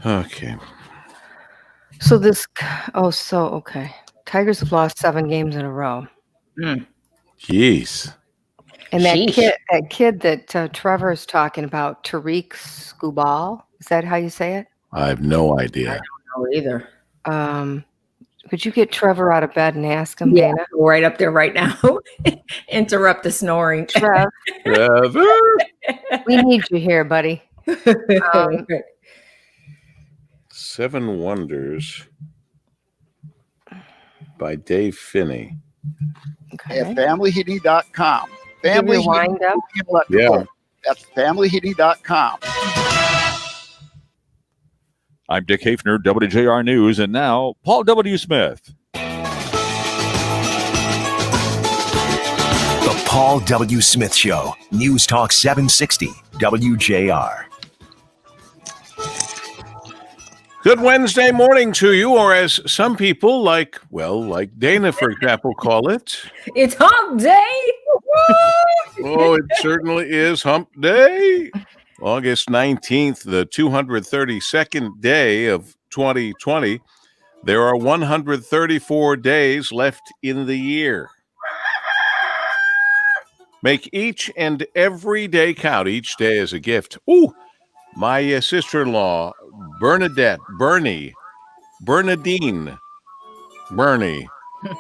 Okay. So okay. Tigers have lost 7 games in a row. Jeez. And that Sheesh. kid that Trevor is talking about, Tariq Skubal, is that how you say it? I have no I idea. don't know either. Could you get Trevor out of bed and ask him, Yeah, Dana? go right up there right now. Interrupt the snoring. Trev, Trevor. we need you here, buddy. 7 Wonders by Dave Finney. Okay. At familyheating.com. Give me a wind up. Yeah. That's familyheating.com. I'm Dick Hafner, WJR News, and now Paul W. Smith. The Paul W. Smith Show, News Talk 760, WJR. Good Wednesday morning to you, or as some people like Dana, for example, call it. It's hump day. Oh, it certainly is hump day. August 19th, the 232nd day of 2020. There are 134 days left in the year. Make each and every day count. Each day is a gift. Ooh, my sister-in-law, Bernadine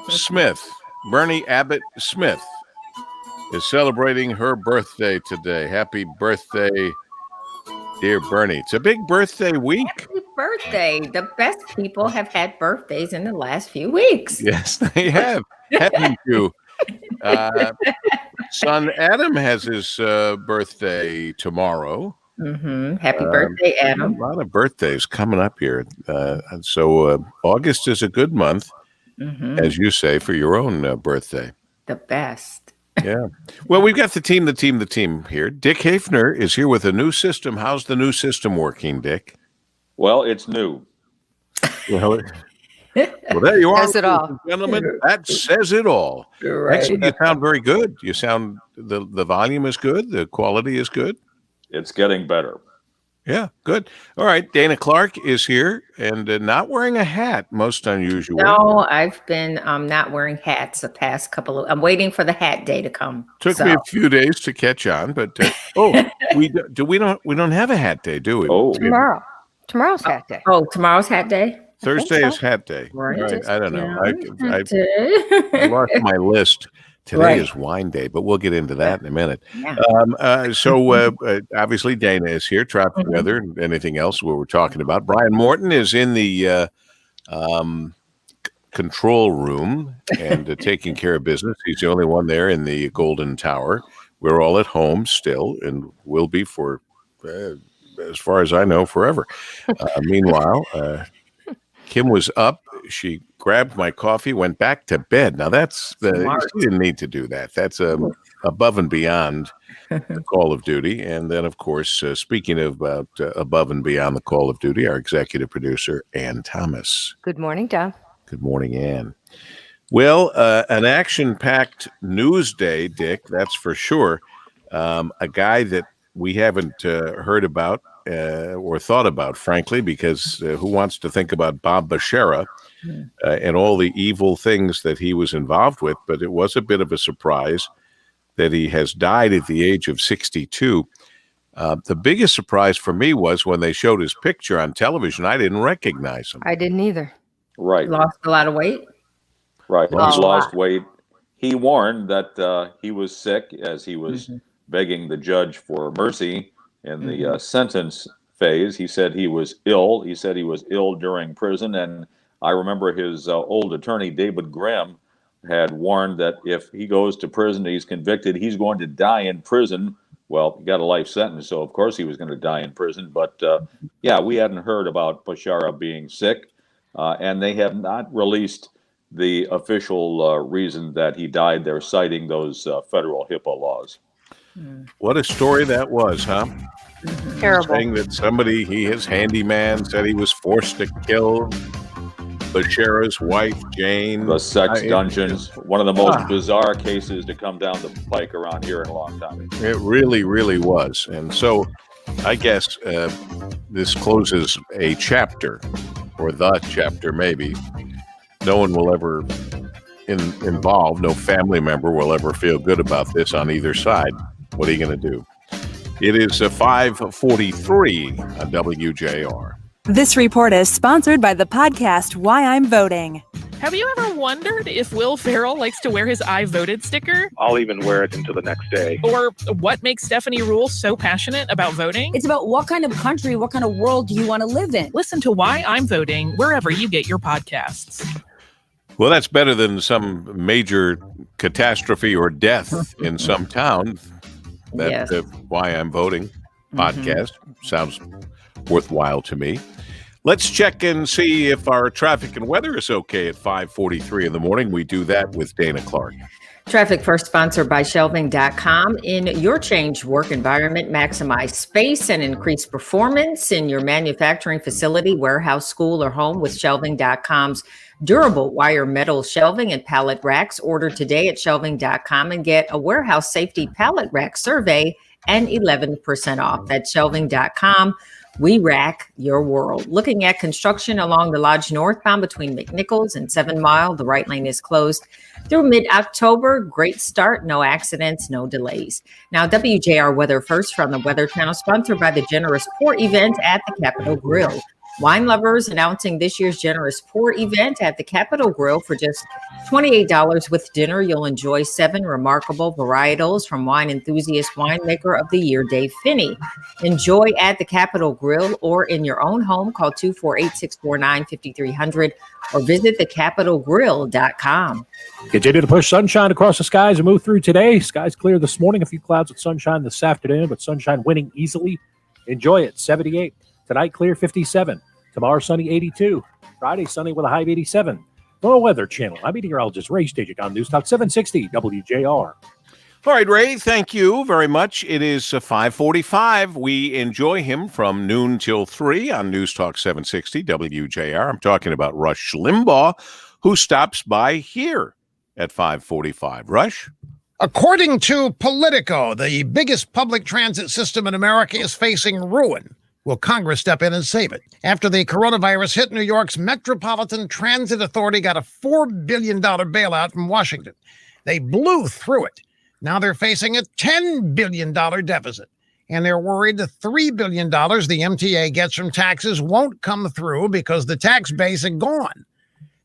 Smith, Bernie Abbott Smith, is celebrating her birthday today. Happy birthday, dear Bernie. It's a big birthday week. Happy birthday. The best people have had birthdays in the last few weeks. Yes, they have. Haven't you? Son Adam has his birthday tomorrow. Happy birthday, Adam. A lot of birthdays coming up here. And so August is a good month, as you say, for your own birthday. The best. Yeah. Well, we've got the team here. Dick Hafner is here with a new system. How's the new system working, Dick? Well, it's new. Well, there you are, Says it all. ladies and gentlemen. That says it all. Right. Actually, you sound very good. You sound, the volume is good. The quality is good. It's getting better. Yeah, good. All right. Dana Clark is here and not wearing a hat, most unusual. No, I've been not wearing hats the past couple of. I'm waiting for the hat day to come. Took me a few days to catch on, but we don't have a hat day, do we? Oh, Tomorrow's hat day. Oh, tomorrow's hat day. Thursday is hat day. Right. Right. I don't know. I I lost my list. Today Right. is wine day, but we'll get into that in a minute. Yeah. So obviously Dana is here, traffic weather, and anything else we were talking about. Brian Morton is in the control room and taking care of business. He's the only one there in the Golden Tower. We're all at home still and will be for, as far as I know, forever. Meanwhile, Kim was up. She grabbed my coffee, went back to bed. Now she didn't need to do that. That's above and beyond the call of duty. And then, of course, speaking of above and beyond the call of duty, our executive producer, Ann Thomas. Good morning, Don. Good morning, Ann. Well, an action-packed news day, Dick, that's for sure. A guy that we haven't heard about or thought about, frankly, because who wants to think about Bob Bashara and all the evil things that he was involved with? But it was a bit of a surprise that he has died at the age of 62. The biggest surprise for me was when they showed his picture on television. I didn't recognize him. I didn't either. right. Lost a lot of weight. Right. He Lost a lost weight. He warned that he was sick as he was begging the judge for mercy in the sentence phase. He said he was ill. He said he was ill during prison. And I remember his old attorney, David Graham, had warned that if he goes to prison, he's convicted, he's going to die in prison. Well, he got a life sentence, so of course he was going to die in prison. But yeah, we hadn't heard about Bashara being sick, and they have not released the official reason that he died. They're citing those federal HIPAA laws. What a story that was, huh? Terrible. Saying that his handyman said he was forced to kill Bashara's wife, Jane. The sex dungeons, one of the most bizarre cases to come down the pike around here in a long time. It really, really was. And so I guess this closes a chapter, or the chapter, maybe. No one will ever involved, no family member will ever feel good about this on either side. What are you going to do? It is 5:43 on WJR. This report is sponsored by the podcast Why I'm Voting. Have you ever wondered if Will Ferrell likes to wear his I voted sticker? I'll even wear it into the next day. Or what makes Stephanie Ruhle so passionate about voting? It's about what kind of country, what kind of world do you want to live in? Listen to Why I'm Voting wherever you get your podcasts. Well, that's better than some major catastrophe or death in some town. That Why I'm Voting podcast sounds worthwhile to me. Let's check and see if our traffic and weather is okay at 5:43 in the morning. We do that with Dana Clark. Traffic First, sponsored by Shelving.com. In your changed work environment, maximize space and increase performance in your manufacturing facility, warehouse, school, or home with Shelving.com's durable wire metal shelving and pallet racks. Order today at Shelving.com and get a warehouse safety pallet rack survey and 11% off. That's Shelving.com. We rack your world. Looking at construction along the Lodge northbound between McNichols and 7 Mile. The right lane is closed through mid-October. Great start. No accidents, no delays. Now, WJR Weather First from the Weather Channel, sponsored by the Generous Pour event at the Capitol Grill. Wine lovers announcing this year's Generous Pour event at the Capitol Grill for just $28 with dinner. You'll enjoy 7 remarkable varietals from wine enthusiast winemaker of the year, Dave Finney. Enjoy at the Capitol Grill or in your own home. Call 248-649-5300 or visit thecapitolgrill.com. Continue to push sunshine across the skies and move through today. Skies clear this morning. A few clouds with sunshine this afternoon, but sunshine winning easily. Enjoy it. 78. Tonight, clear 57. Tomorrow, sunny 82. Friday, sunny with a high of 87. For a Weather Channel, I'm meteorologist Ray Stajic on News Talk 760 WJR. All right, Ray, thank you very much. It is 5:45. We enjoy him from noon till 3 on News Talk 760 WJR. I'm talking about Rush Limbaugh, who stops by here at 5:45. Rush? According to Politico, the biggest public transit system in America is facing ruin. Will Congress step in and save it? After the coronavirus hit, New York's Metropolitan Transit Authority got a $4 billion bailout from Washington. They blew through it. Now they're facing a $10 billion deficit. And they're worried the $3 billion the MTA gets from taxes won't come through because the tax base is gone.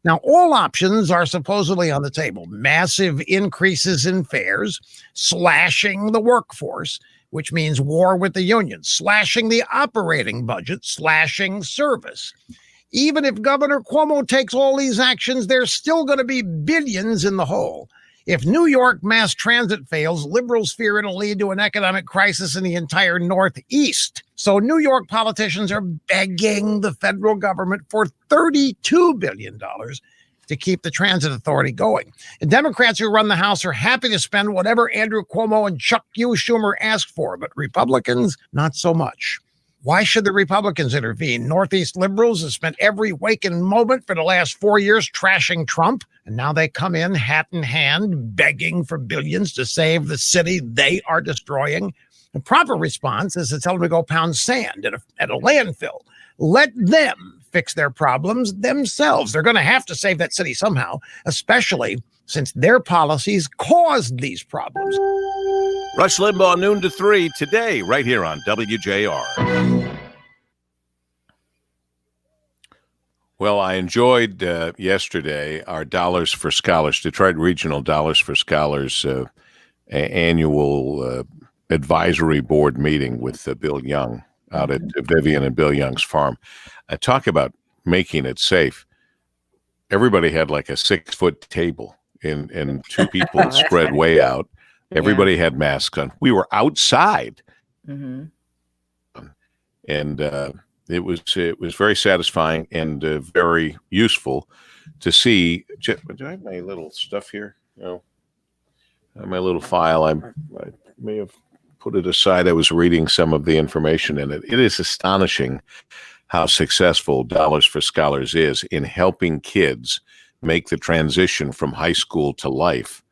Now, all options are supposedly on the table. Massive increases in fares, slashing the workforce, which means war with the unions, slashing the operating budget, slashing service. Even if Governor Cuomo takes all these actions, there's still going to be billions in the hole. If New York mass transit fails, liberals fear it'll lead to an economic crisis in the entire Northeast. So New York politicians are begging the federal government for $32 billion to keep the transit authority going. The Democrats who run the House are happy to spend whatever Andrew Cuomo and Chuck Schumer asked for, but Republicans, not so much. Why should the Republicans intervene? Northeast liberals have spent every waking moment for the last 4 years trashing Trump, and now they come in hat in hand, begging for billions to save the city they are destroying. The proper response is to tell them to go pound sand at a landfill. Let them fix their problems themselves. They're going to have to save that city somehow, especially since their policies caused these problems. Rush Limbaugh, noon to 3 today, right here on WJR. Well, I enjoyed yesterday our Dollars for Scholars, Detroit Regional Dollars for Scholars annual advisory board meeting with Bill Young out at Vivian and Bill Young's farm. I talk about making it safe. Everybody had like a 6-foot table and 2 people spread way out. Everybody had masks on. We were outside. And it was very satisfying and very useful to see. Do I have my little stuff here? No. My little file. I may have put it aside. I was reading some of the information in it. It is astonishing how successful Dollars for Scholars is in helping kids make the transition from high school to life,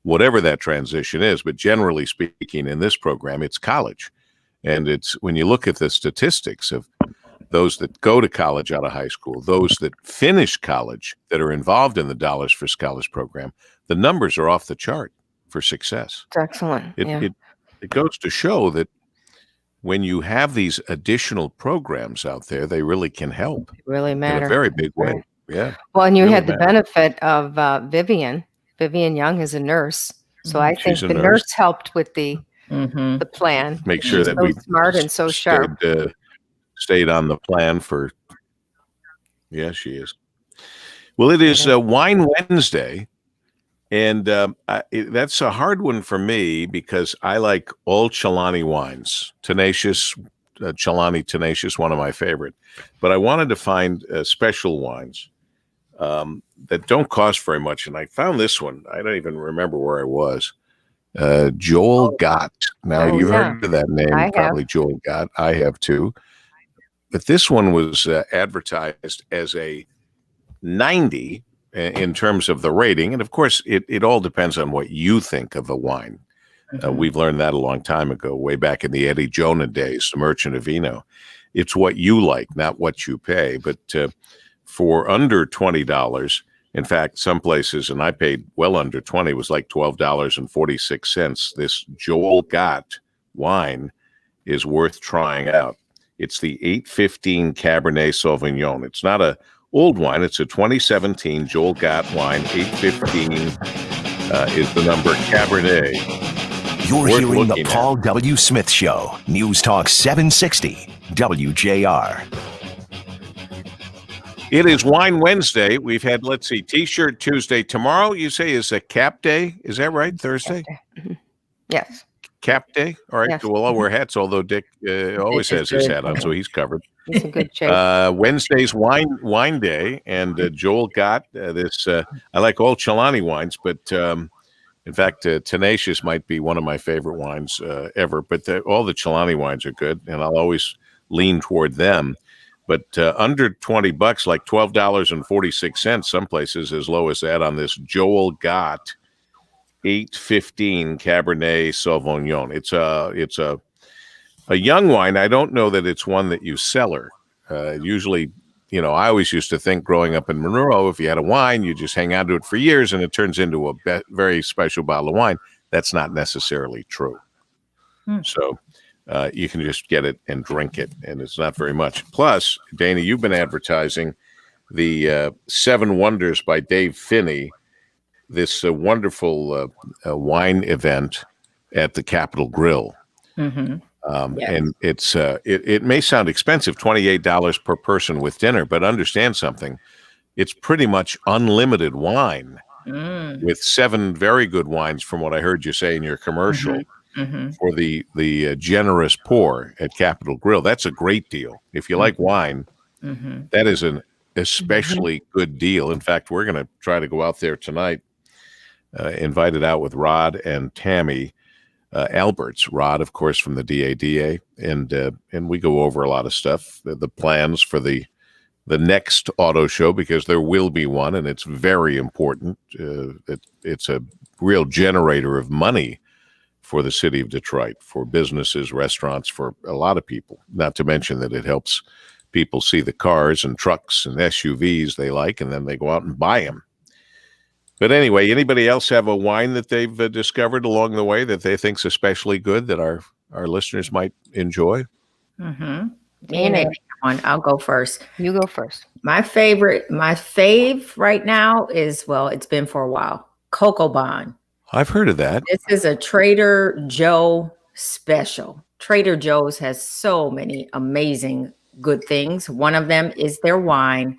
whatever that transition is. But generally speaking, in this program, it's college. And it's when you look at the statistics of those that go to college out of high school, those that finish college that are involved in the Dollars for Scholars program, the numbers are off the chart for success. It's excellent. It goes to show that when you have these additional programs out there, they really can help. Really matter. In a very big way. Right. Yeah. Well, and you really had the matter. benefit of Vivian Young is a nurse. So I think She's a the nurse. nurse helped with the plan. Make sure She's that so we smart and so sharp. stayed on the plan for. Yeah, she is. Well, it is Wine Wednesday, and that's a hard one for me because I like all Chilani wines. Tenacious, Tenacious, one of my favorite. But I wanted to find special wines that don't cost very much, and I found this one. I don't even remember where I was. Joel Gott. Now, you've heard of that name, I probably have. Joel Gott. I have too. But this one was advertised as a 90 in terms of the rating. And of course, it all depends on what you think of a wine. We've learned that a long time ago, way back in the Eddie Jonah days, the Merchant of Vino. It's what you like, not what you pay. But for under $20, in fact, some places, and I paid well under 20, was like $12.46. This Joel Gott wine is worth trying out. It's the 815 Cabernet Sauvignon. It's not a old wine. It's a 2017 Joel Gott wine. 815 is the number Cabernet. You're Worth hearing the looking at. Paul W. Smith Show. News Talk 760 WJR. It is Wine Wednesday. We've had, let's see, T-shirt Tuesday. Tomorrow, you say, is a cap day. Is that right? Thursday? Yes. Cap day? All right. Yes. Well, I'll wear hats, although Dick always Dick has is his good. hat on, so he's covered. He's in good shape. Wednesday's wine day, and Joel Gott this. I like all Chilani wines, but in fact, Tenacious might be one of my favorite wines ever. But all the Chilani wines are good, and I'll always lean toward them. But under $20, like $12.46, some places as low as that on this Joel Gott 815 Cabernet Sauvignon. It's a young wine. I don't know that it's one that you cellar. Usually, I always used to think growing up in Monroe, if you had a wine, you just hang on to it for years and it turns into a very special bottle of wine. That's not necessarily true. So you can just get it and drink it, and it's not very much. Plus, Dana, you've been advertising the Seven Wonders by Dave Finney, this wonderful wine event at the Capitol Grill. Yes. And it's it may sound expensive, $28 per person with dinner, but understand something. It's pretty much unlimited wine with 7 very good wines, from what I heard you say in your commercial, for the generous poor at Capitol Grill. That's a great deal. If you like wine, that is an especially good deal. In fact, we're going to try to go out there tonight, invited out with Rod and Tammy Alberts. Rod, of course, from the DADA, and we go over a lot of stuff, the plans for the next auto show, because there will be one, and it's very important. It's a real generator of money for the city of Detroit, for businesses, restaurants, for a lot of people, not to mention that it helps people see the cars and trucks and SUVs they like, and then they go out and buy them. But anyway, anybody else have a wine that they've discovered along the way that they think's especially good that our listeners might enjoy? Dana. One. I'll go first. You go first. My fave right now is, well, it's been for a while, Coco Bond. I've heard of that. This is a Trader Joe special. Trader Joe's has so many amazing good things. One of them is their wine,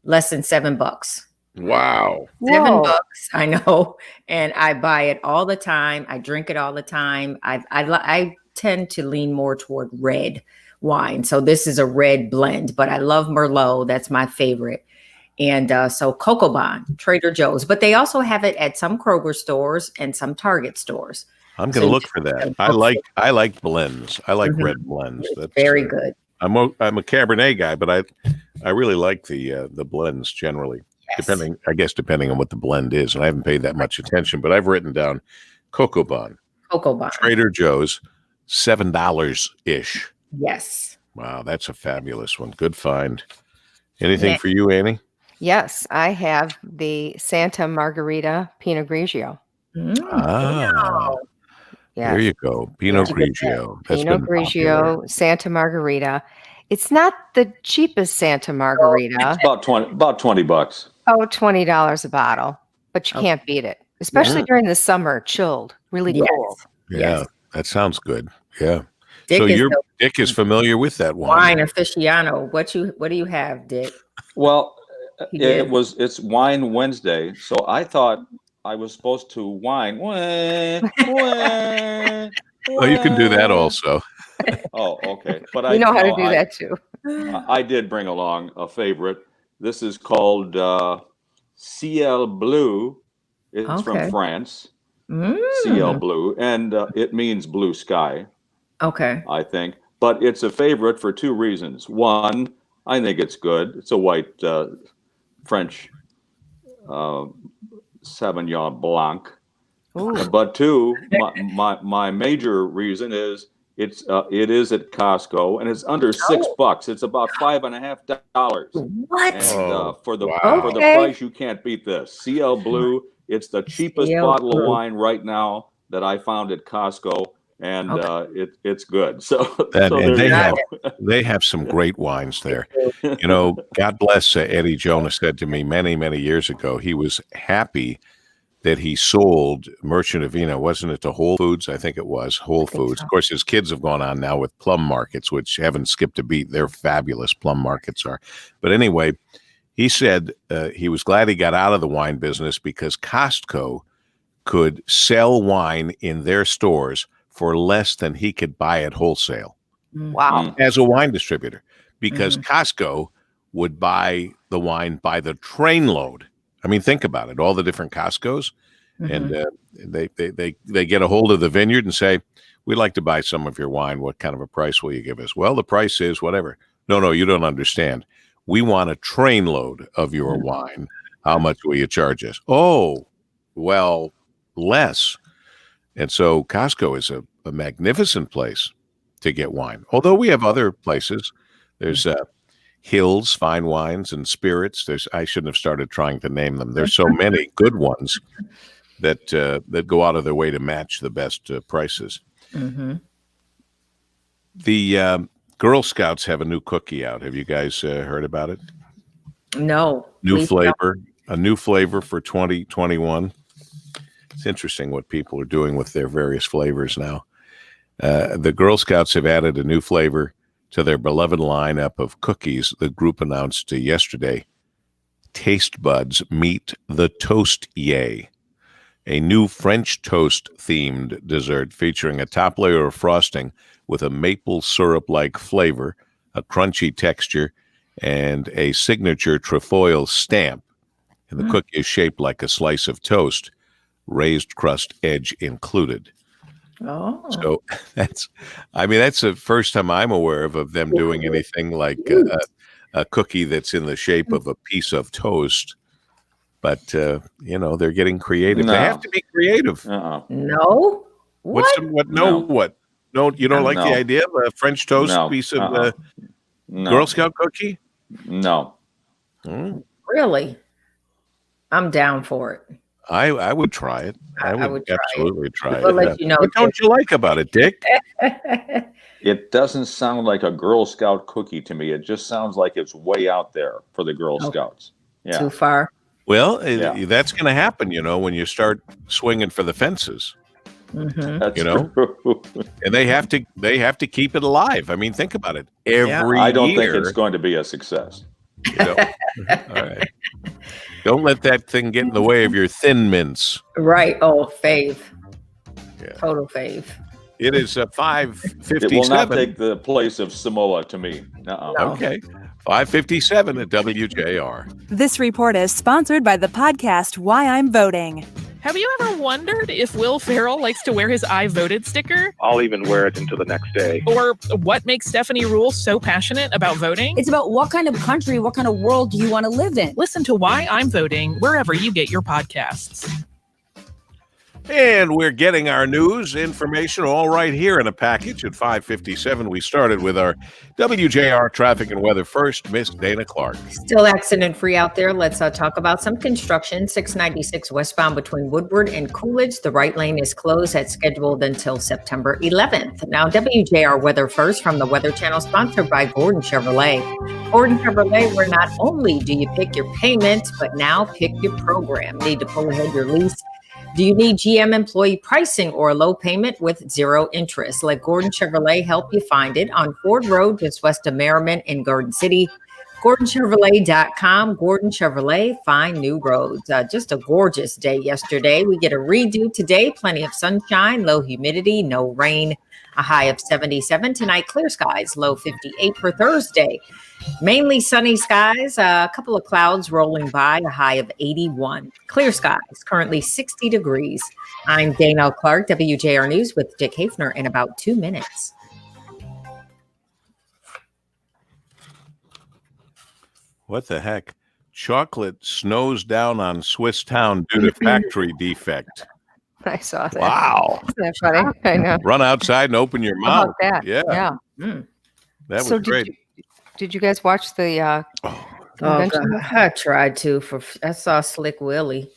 less than $7. Wow. $7, I know. And I buy it all the time. I drink it all the time. I tend to lean more toward red wine. So this is a red blend, but I love Merlot. That's my favorite. And so Coco Bond, Trader Joe's, but they also have it at some Kroger stores and some Target stores. I'm going to look for that. I like blends. I like red blends. That's very good. I'm a Cabernet guy, but I really like the blends generally. Yes. Depending on what the blend is, and I haven't paid that much attention, but I've written down Coco Bond, Coco Bond, Trader Joe's, $7 ish. Yes. Wow, that's a fabulous one. Good find. Anything for you, Annie? Yes, I have the Santa Margarita Pinot Grigio. Ah, there you go. Pinot Grigio. That's Pinot been popular. Grigio, Santa Margarita. It's not the cheapest Santa Margarita. About $20. Oh, $20 a bottle, but you can't beat it, especially during the summer, chilled, really cool. Yeah, that sounds good. Yeah. Dick So is Dick is familiar with that wine. wine aficionado. What do you have, Dick? Well, it's Wine Wednesday, so I thought I was supposed to whine. Well, you can do that also. Oh, okay. But We know how to do that too. I did bring along a favorite. This is called Ciel Bleu. It's from France. Ciel Bleu, and it means blue sky. Okay. I think, but it's a favorite for two reasons. One, I think it's good. It's a white French Sauvignon Blanc. Ooh. But two, my major reason is it is at Costco and it's under $6. It's about $5.50. What? And for the Okay. price, you can't beat this. Ciel Bleu. It's the cheapest bottle of wine right now that I found at Costco. And it's good. They have some great wines there. You know, God bless Eddie Jonas said to me many, many years ago, he was happy that he sold Merchant of Vino. Wasn't it to Whole Foods? I think it was Whole Foods. Of course, his kids have gone on now with Plum Markets, which haven't skipped a beat. They're fabulous. Plum Markets are. But anyway, he said he was glad he got out of the wine business because Costco could sell wine in their stores for less than he could buy at wholesale. Wow. As a wine distributor, because Costco would buy the wine by the trainload. I mean, think about it, all the different Costcos, and they get a hold of the vineyard and say, we'd like to buy some of your wine. What kind of a price will you give us? Well, the price is whatever. No, you don't understand. We want a trainload of your wine. How much will you charge us? Oh, well, less. And so Costco is a magnificent place to get wine. Although we have other places. There's Hills Fine Wines and Spirits. I shouldn't have started trying to name them. There's so many good ones that go out of their way to match the best prices. The Girl Scouts have a new cookie out. Have you guys heard about it? No. New flavor. A new flavor for 2021. It's interesting what people are doing with their various flavors now. The Girl Scouts have added a new flavor to their beloved lineup of cookies. The group announced yesterday, Taste Buds meet the Toast Yay, a new French toast-themed dessert featuring a top layer of frosting with a maple syrup-like flavor, a crunchy texture, and a signature trefoil stamp. And the cookie is shaped like a slice of toast, raised crust edge included. Oh. So that's the first time I'm aware of them doing anything like a cookie that's in the shape of a piece of toast. But, they're getting creative. No. They have to be creative. No. What? What? No, you don't like the idea of a French toast piece of Girl Scout cookie? No. Really? I'm down for it. I would try it. I would absolutely try it. We'll let you know. What don't you like about it, Dick? It doesn't sound like a Girl Scout cookie to me. It just sounds like it's way out there for the Girl Scouts. Yeah. Too far. Well, that's going to happen, when you start swinging for the fences. That's true. And they have to keep it alive. I mean, think about it. I don't think it's going to be a success. All right. Don't let that thing get in the way of your Thin Mints. Right. Oh, fave. Yeah. Total fave. It is 5:57. It will not take the place of Samoa to me. No. Okay. 5:57 at WJR. This report is sponsored by the podcast Why I'm Voting. Have you ever wondered if Will Ferrell likes to wear his I voted sticker? I'll even wear it until the next day. Or what makes Stephanie Ruhle so passionate about voting? It's about what kind of country, what kind of world do you want to live in? Listen to Why I'm Voting wherever you get your podcasts. And we're getting our news information all right here in a package at 5:57. We started with our WJR Traffic and Weather first, Miss Dana Clark. Still accident free out there. Let's talk about some construction. 696 westbound between Woodward and Coolidge. The right lane is closed. That's scheduled until September 11th. Now, WJR Weather first from the Weather Channel, sponsored by Gordon Chevrolet. Gordon Chevrolet, where not only do you pick your payment, but now pick your program. Need to pull ahead your lease? Do you need GM employee pricing or a low payment with zero interest? Let Gordon Chevrolet help you find it on Ford Road, just west of Merriman in Garden City. GordonChevrolet.com. Gordon Chevrolet, find new roads. Just a gorgeous day yesterday. We get a redo today. Plenty of sunshine, low humidity, no rain. A high of 77 tonight. Clear skies, low 58 for Thursday. Mainly sunny skies, a couple of clouds rolling by, a high of 81. Clear skies, currently 60 degrees. I'm Dana Clark, WJR News with Dick Hafner in about 2 minutes. What the heck? Chocolate snows down on Swiss Town due to factory defect. I saw that. Wow. Isn't that funny? I know. Run outside and open your How mouth. about that? Yeah. That was So great. Did you guys watch the convention? God, I tried to. I saw Slick Willie,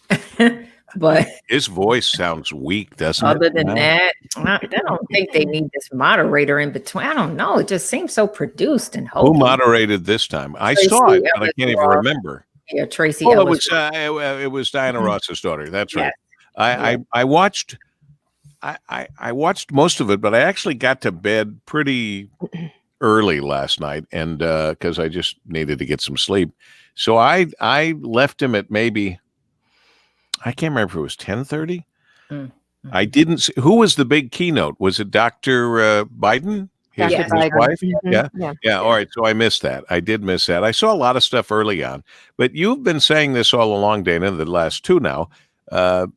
but His voice sounds weak, doesn't it? other than that, I don't think they need this moderator in between. I don't know. It just seems so produced and Who hokey. moderated this time? I Tracy saw it, but I Ellis can't even Ross. remember. Yeah, Tracy Oh, Ellis. it was Diana Ross's daughter. That's right. Yes. I watched I watched most of it, but I actually got to bed pretty early last night, and because I just needed to get some sleep. So I left him at maybe, I can't remember if it was 10:30. I didn't see, who was the big keynote? Was it Dr. Biden? His, Dr. his Biden. wife? Mhm. Yeah. All right. So I missed that. I did miss that. I saw a lot of stuff early on, but you've been saying this all along, Dana, the last two now.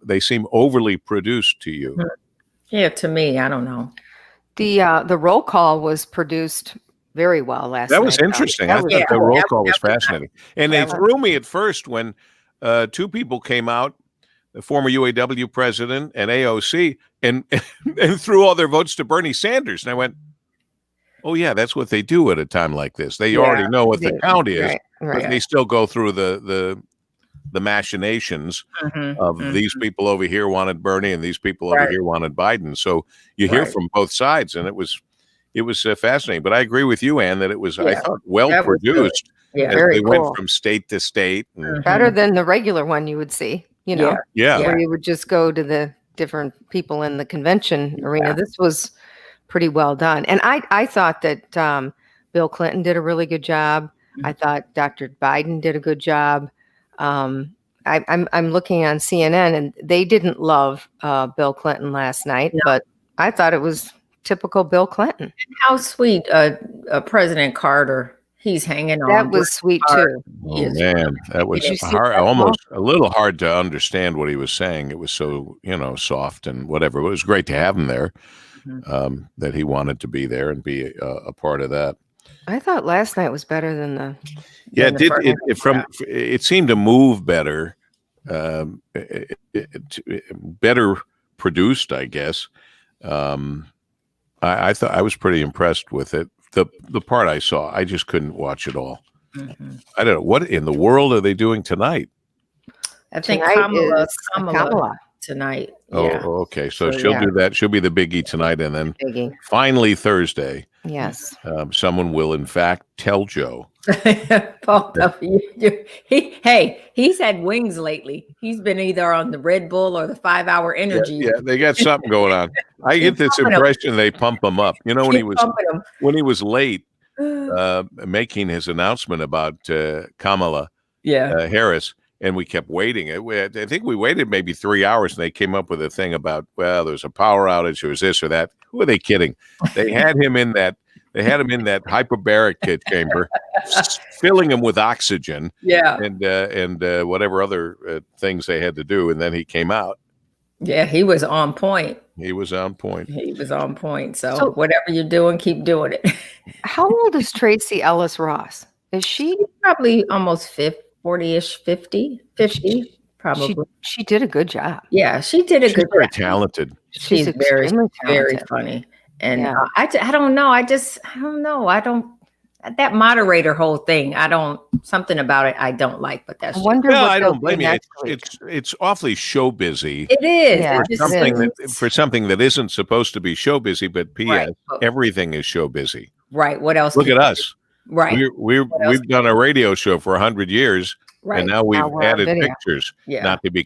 They seem overly produced to you. Yeah, to me, I don't know. The roll call was produced very well last night. That was interesting. I thought the roll call was fascinating. And they threw me at first when two people came out, the former UAW president and AOC, and threw all their votes to Bernie Sanders. And I went, oh, yeah, that's what they do at a time like this. They already know what the count is, but they still go through the machinations of these people over here wanted Bernie and these people over here wanted Biden. So you hear from both sides, and it was fascinating. But I agree with you, Ann, that it was, I thought, well produced. Yeah, as very they went cool. from state to state. And, Better than the regular one you would see, you know, where you would just go to the different people in the convention arena. This was pretty well done. And I thought that Bill Clinton did a really good job. I thought Dr. Biden did a good job. I'm looking on CNN, and they didn't love Bill Clinton last night, but I thought it was typical Bill Clinton. How sweet President Carter. He's hanging on. That was sweet too. oh man, that was Did you see hard, that, almost a little hard to understand what he was saying. It was so, soft and whatever. It was great to have him there, that he wanted to be there and be a part of that. I thought last night was better than the. Yeah, than the first. it seemed to move better, better produced, I guess. I thought I was pretty impressed with it. The part I saw, I just couldn't watch it all. I don't know what in the world are they doing tonight. I think Tonight Kamala tonight. Oh, okay. So she'll do that. She'll be the biggie tonight, and then finally Thursday. Yes. Someone will, in fact, tell Joe. He's had wings lately. He's been either on the Red Bull or the 5-hour energy. Yeah, they got something going on. I get this impression they pump him up. You know, when he was late making his announcement about Kamala Harris, and we kept waiting. I think we waited maybe 3 hours, and they came up with a thing about, well, there's a power outage, or this or that. Who are they kidding? They had him in that. They had him in that hyperbaric chamber, filling him with oxygen, and whatever other things they had to do, and then he came out. Yeah, he was on point. He was on point. So whatever you're doing, keep doing it. How old is Tracy Ellis Ross? Is she probably almost 40-ish, 50? Probably. She did a good job. Yeah, she did a She's good very job. talented. She's very, very funny. And I don't know. I don't know. That moderator whole thing, something about it I don't like, but that's I wonder well, what I they'll don't blame do you. next week. It's awfully show busy. It is. Yeah, For something that isn't supposed to be show busy, but P.S. everything is show busy. Right. What else? Look at us. Right. We've done a radio show for 100 years, and now we've added pictures. Yeah. Not to be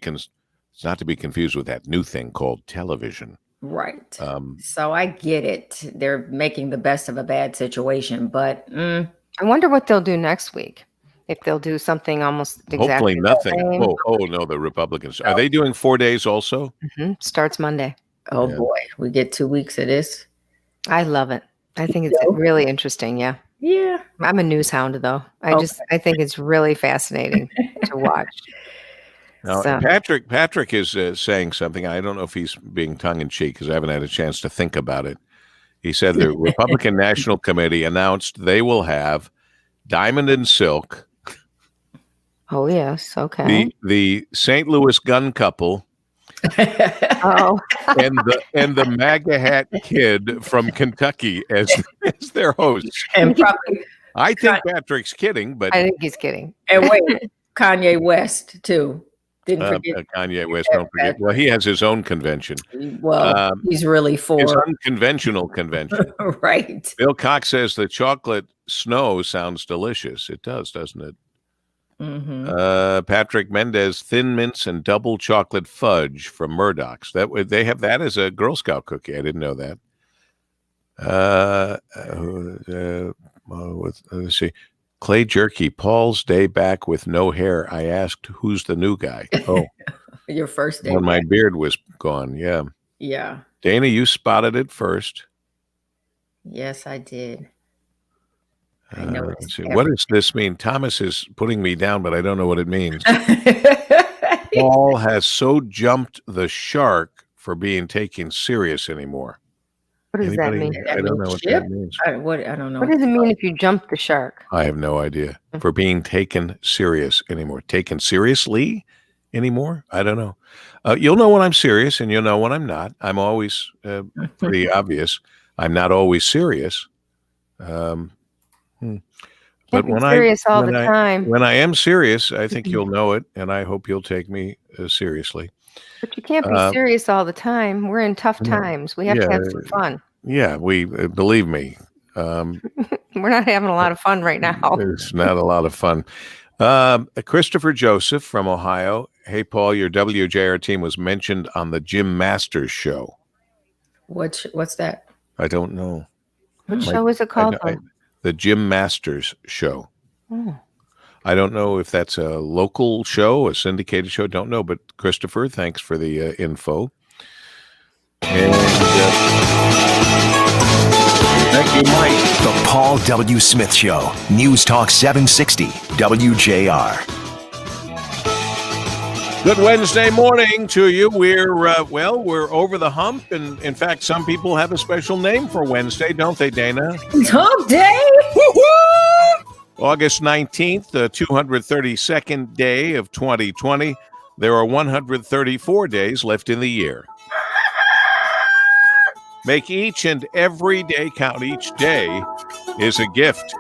confused with that new thing called television. Right. So I get it. They're making the best of a bad situation, but I wonder what they'll do next week. If they'll do something almost exactly hopefully nothing. the same. Oh no, the Republicans. Are they doing 4 days also? Starts Monday. Oh boy, we get 2 weeks of this. I love it. I think it's really interesting. Yeah. Yeah. I'm a news hound though. I think it's really fascinating to watch. Now, Patrick is saying something. I don't know if he's being tongue in cheek because I haven't had a chance to think about it. He said the Republican National Committee announced they will have Diamond and Silk. Oh yes, okay. The St. Louis gun couple. Oh. and the MAGA hat kid from Kentucky as their host. And probably, I think Patrick's kidding, but I think he's kidding. And wait, Kanye West too. Didn't forget Kanye West. Don't forget. Well, he has his own convention. Well, he's really for his unconventional convention. Right. Bill Cox says the chocolate snow sounds delicious. It does, doesn't it? Mm-hmm. Patrick Mendez, Thin Mints and double chocolate fudge from Murdoch's. They have that as a Girl Scout cookie. I didn't know that. Let's see. Clay Jerky, Paul's day back with no hair. I asked, who's the new guy? Oh, your first day. When my beard was gone. Yeah. Yeah. Dana, you spotted it first. Yes, I did. Let's see. What does this mean? Thomas is putting me down, but I don't know what it means. Paul has so jumped the shark for being taken serious anymore. What does that mean? I don't know what that means. I don't know. What does it mean if you jump the shark? I have no idea. For being taken serious anymore. Taken seriously anymore? I don't know. You'll know when I'm serious and you'll know when I'm not. I'm always pretty obvious. I'm not always serious. But when serious all the time. When I am serious, I think you'll know it, and I hope you'll take me seriously. But you can't be serious all the time. We're in tough times. We have to have some fun. Yeah, we believe me. We're not having a lot of fun right now. It's not a lot of fun. Christopher Joseph from Ohio. Hey, Paul, your WJR team was mentioned on the Jim Masters show. What's that? I don't know. What show is it called? The Jim Masters show. Oh. I don't know if that's a local show, a syndicated show. Don't know. But Christopher, thanks for the info. And thank you, Mike. The Paul W. Smith Show. News Talk 760 WJR. Good Wednesday morning to you. We're over the hump, and in fact, some people have a special name for Wednesday, don't they, Dana? It's Hump Day. Woo-hoo! August 19th, the 232nd day of 2020. There are 134 days left in the year. Make each and every day count. Each day is a gift.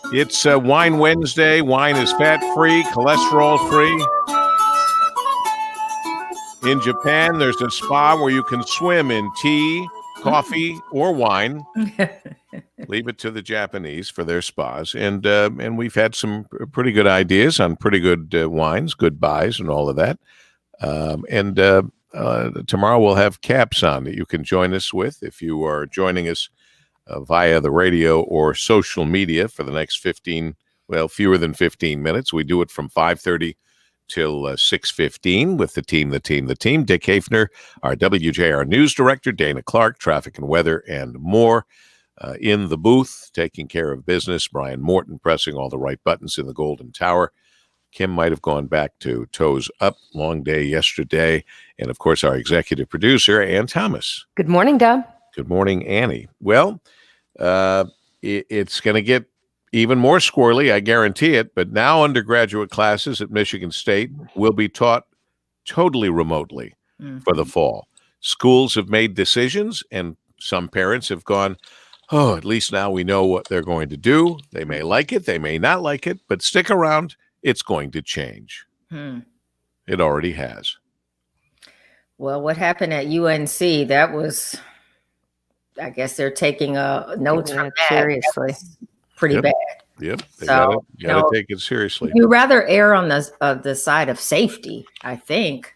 It's Wine Wednesday. Wine is fat-free, cholesterol-free. In Japan, there's a spa where you can swim in tea, coffee, or wine. Leave it to the Japanese for their spas. And we've had some pretty good ideas on pretty good wines, good buys, and all of that. Tomorrow we'll have caps on that you can join us with if you are joining us via the radio or social media for the next fewer than 15 minutes. We do it from 5:30 till 6:15 with the team. Dick Hafner, our WJR news director, Dana Clark, traffic and weather, and more. In the booth, taking care of business, Brian Morton pressing all the right buttons in the Golden Tower. Kim might have gone back to toes up. Long day yesterday. And, of course, our executive producer, Ann Thomas. Good morning, Deb. Good morning, Annie. Well, it's going to get even more squirrely, I guarantee it. But now undergraduate classes at Michigan State will be taught totally remotely for the fall. Schools have made decisions, and some parents have gone, oh, at least now we know what they're going to do. They may like it, they may not like it, but stick around. It's going to change. It already has. Well, what happened at UNC, that was, I guess they're taking notes from that. Seriously. Pretty bad. Yep. They So, gotta take it seriously. You rather err on the side of safety, I think.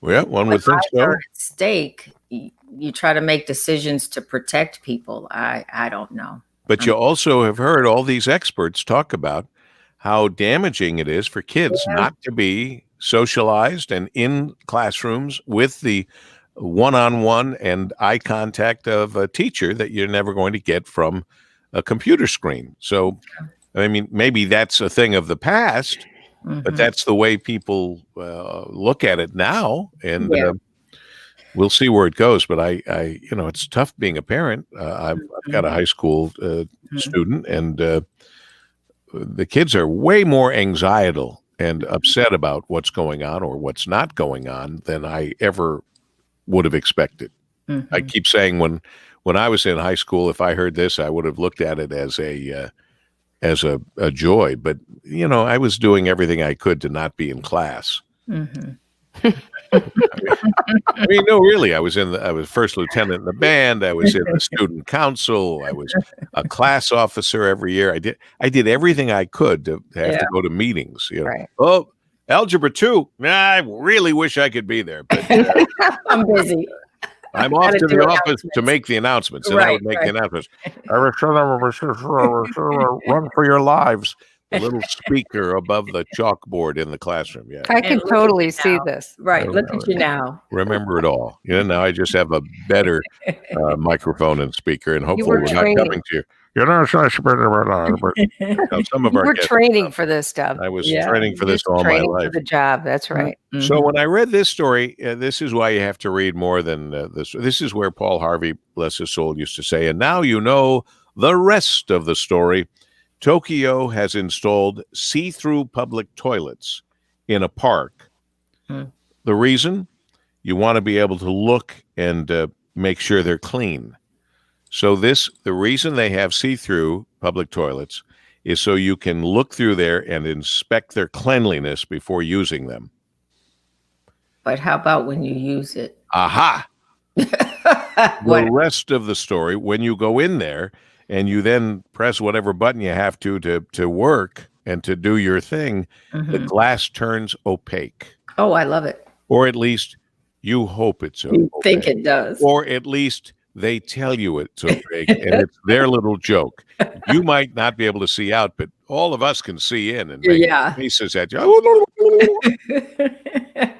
Well, one would think so. At stake, you try to make decisions to protect people. I don't know. But you also have heard all these experts talk about how damaging it is for kids not to be socialized and in classrooms with the one-on-one and eye contact of a teacher that you're never going to get from a computer screen. So, I mean, maybe that's a thing of the past, but that's the way people look at it now. And we'll see where it goes. But I it's tough being a parent. I've got a high school student, and the kids are way more anxietal and upset about what's going on or what's not going on than I ever would have expected. I keep saying when I was in high school, if I heard this, I would have looked at it as a joy. But I was doing everything I could to not be in class. I mean, no, really. I was first lieutenant in the band. I was in the student council. I was a class officer every year. I did everything I could to have to go to meetings. Right. Oh, algebra 2. I really wish I could be there, but I'm busy. I'm off to the office to make the announcements, and I would make the announcements. Run for your lives. The little speaker above the chalkboard in the classroom. Yeah, I can totally see this. Right, look at you now. Remember it all. Now I just have a better microphone and speaker, and hopefully we're not coming to you. Some of You our were guests, training for this stuff. I was training for this all my life. For the job. That's right. So when I read this story, this is why you have to read more than this. This is where Paul Harvey, bless his soul, used to say, and now you know the rest of the story. Tokyo has installed see-through public toilets in a park. The reason? You want to be able to look and make sure they're clean. So the reason they have see-through public toilets is so you can look through there and inspect their cleanliness before using them. But how about when you use it? Aha! The rest of the story, when you go in there and you then press whatever button you have to work and to do your thing, the glass turns opaque. Oh, I love it. Or at least you hope it's opaque. You think it does. Or at least they tell you it's opaque, and it's their little joke. You might not be able to see out, but all of us can see in and make faces at you.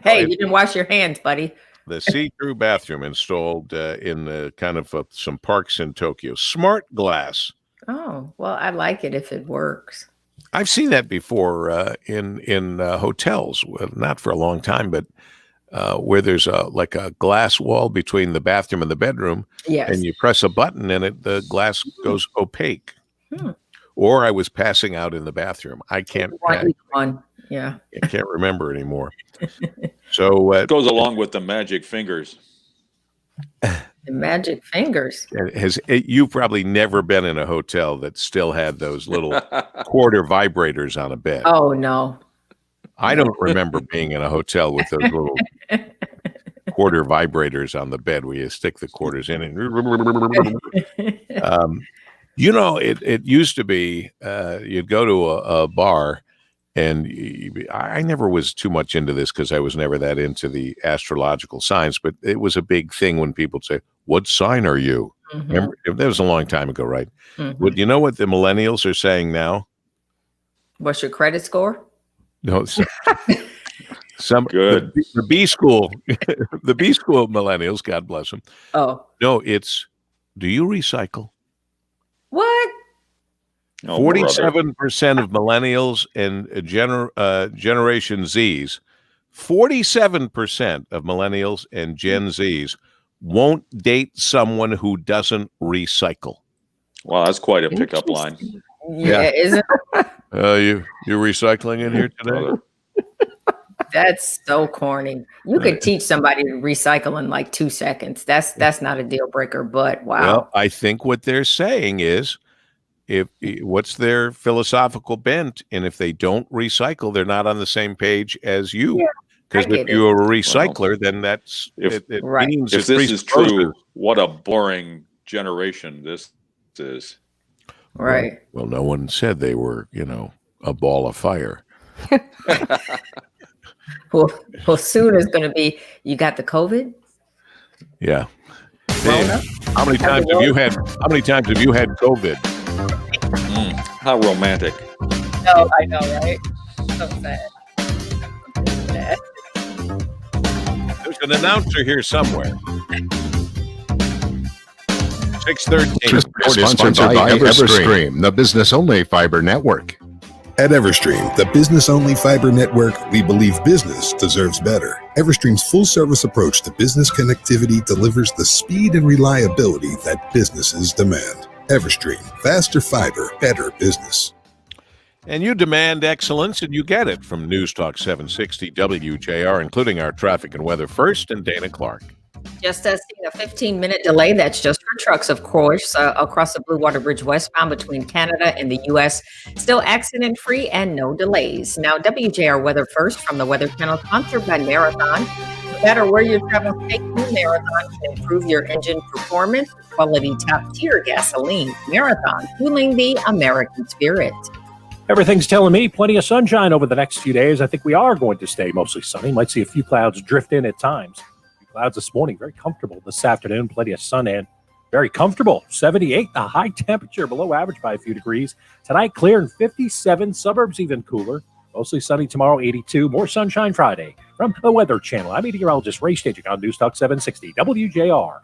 Hey, you didn't wash your hands, buddy. The see-through bathroom installed in kind of some parks in Tokyo. Smart glass. Oh, well, I like it if it works. I've seen that before in hotels. Well, not for a long time, but where there's like a glass wall between the bathroom and the bedroom. Yes. And you press a button and the glass goes opaque. Or I was passing out in the bathroom. I can't. Yeah. I can't remember anymore. So it goes along with the magic fingers. The magic fingers. You've probably never been in a hotel that still had those little quarter vibrators on a bed. Oh, no. I don't remember being in a hotel with those little quarter vibrators on the bed where you stick the quarters in and it used to be you'd go to a bar, and I never was too much into this because I was never that into the astrological signs, but it was a big thing when people say, "What sign are you?" Remember, that was a long time ago, right? But you know what the millennials are saying now? What's your credit score? No, some good. The B school, the B school millennials, God bless them. Oh no, it's do you recycle? What? 47% of millennials and Generation Zs, 47% of millennials and Gen Zs won't date someone who doesn't recycle. Wow, that's quite a pickup line. Yeah, isn't you're recycling in here today? that's so corny. You could teach somebody to recycle in like 2 seconds. That's not a deal breaker, but wow. Well, I think what they're saying is, what's their philosophical bent, and if they don't recycle, they're not on the same page as you. Because if you're a recycler, then that's it means if this is true, what a boring generation this is. Right. Well, no one said they were, a ball of fire. Well, soon is going to be. You got the COVID? Yeah. Hey, how many times have you had COVID? How romantic. No, I know, right? So sad. There's an announcer here somewhere. 6:13. Sponsored by Everstream, the business-only fiber network. At Everstream, the business-only fiber network, we believe business deserves better. Everstream's full-service approach to business connectivity delivers the speed and reliability that businesses demand. Everstream, faster fiber, better business. And you demand excellence, and you get it from News Talk 760 WJR, including our traffic and weather first, and Dana Clark. Just seeing a 15-minute delay. That's just for trucks, of course, across the Blue Water Bridge westbound between Canada and the U.S. Still accident-free and no delays. Now, WJR Weather First from the Weather Channel, sponsored by Marathon. No matter where you're traveling, take new Marathon to improve your engine performance with quality top-tier gasoline. Marathon, fueling the American spirit. Everything's telling me plenty of sunshine over the next few days. I think we are going to stay mostly sunny. Might see a few clouds drift in at times. Clouds this morning, very comfortable this afternoon, plenty of sun and very comfortable. 78, the high temperature, below average by a few degrees. Tonight, clear and 57, suburbs even cooler. Mostly sunny tomorrow, 82. More sunshine Friday. From the Weather Channel, I'm meteorologist Ray Staging on News Talk 760 WJR.